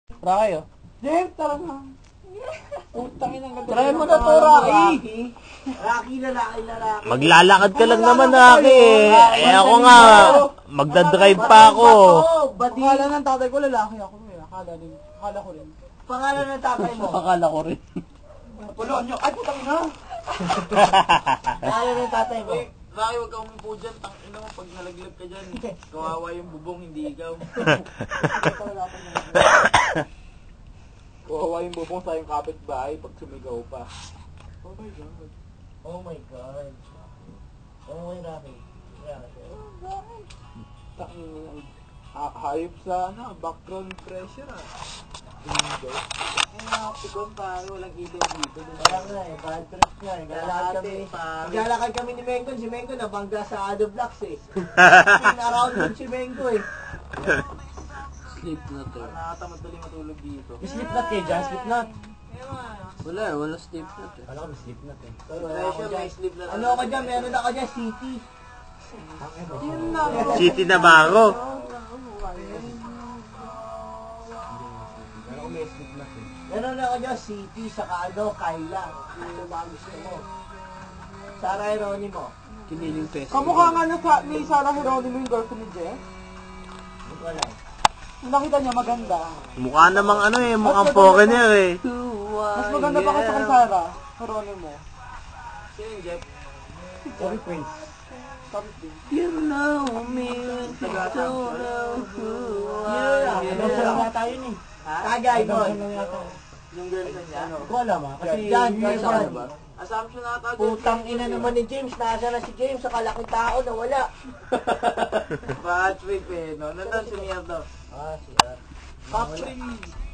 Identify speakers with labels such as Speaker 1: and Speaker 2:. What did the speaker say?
Speaker 1: Rocky, oh.
Speaker 2: James, talaga. Putang ina ng
Speaker 1: Try mo na to, Rocky.
Speaker 2: Rocky, lalaki.
Speaker 3: Maglalakad ka lang naman, Rocky. Eh ako nga, magdadrive pa ako.
Speaker 2: Akala ng tatay ko, lalaki ako. Akala ko rin. Pangalan ng tatay mo?
Speaker 1: Akala ko rin.
Speaker 2: Puloan nyo. Ay, putang ina. Pangalan ng tatay mo?
Speaker 4: Rocky, huwag kang umupo dyan. Tangina mo, pag nalaglag ka dyan, kawawa yung bubong, hindi ikaw.
Speaker 2: Kawawa yung bubong sa yung kapitbahay pag sumigaw pa.
Speaker 4: Oh my God.
Speaker 1: Oh my God. Oh my Rocky.
Speaker 2: Hayop sa background pressure
Speaker 4: Pikon pare, walang ilaw dito.
Speaker 1: Kaya nga eh, bad trip nga eh.
Speaker 2: Naglalakad kami ni Mengkon. Si Mengkon nabangga sa Ado Blocks eh. Around din si Mengko eh.
Speaker 1: Sleep na to.
Speaker 4: Nakatamad tuloy matulog dito.
Speaker 1: Sleep na kayo dyan, sleep na.
Speaker 3: Wala sleep na to.
Speaker 1: Wala kami sleep na to.
Speaker 4: Pressure, may sleep na.
Speaker 2: Ano ako dyan? Meron ako dyan, City.
Speaker 3: City na ba ako?
Speaker 2: Meron ako dyan, City, saka Kyla. Ano ba gusto mo? Sarah Heronimo.
Speaker 3: Kiniling peso.
Speaker 5: Kamukha nga ni Sarah Heronimo yung girlfriend ni Jeff.
Speaker 2: Wala.
Speaker 5: Nakita niya maganda.
Speaker 3: Mukha namang ano eh, mukhang foreigner eh.
Speaker 5: Mas maganda pa kaysa kay Sarah Heronimo.
Speaker 4: Sino yung Jeff?
Speaker 1: Sorry, Prince.
Speaker 3: You know me, you don't know who I
Speaker 1: Ano sa lang tayo ni?
Speaker 2: Tagay, boy.
Speaker 4: Yung girlfriend niya?
Speaker 1: Hindi ko alam ah. Kasi
Speaker 2: Yan,
Speaker 1: yun
Speaker 2: yan.
Speaker 1: ba?
Speaker 4: Assumption ata.
Speaker 2: Putang ina naman ni James. Nasa na si James sa kalaking tao na wala.
Speaker 4: Bad trip eh, no? Nandun si Mierdo.
Speaker 1: Ah, siya.
Speaker 2: Top 3.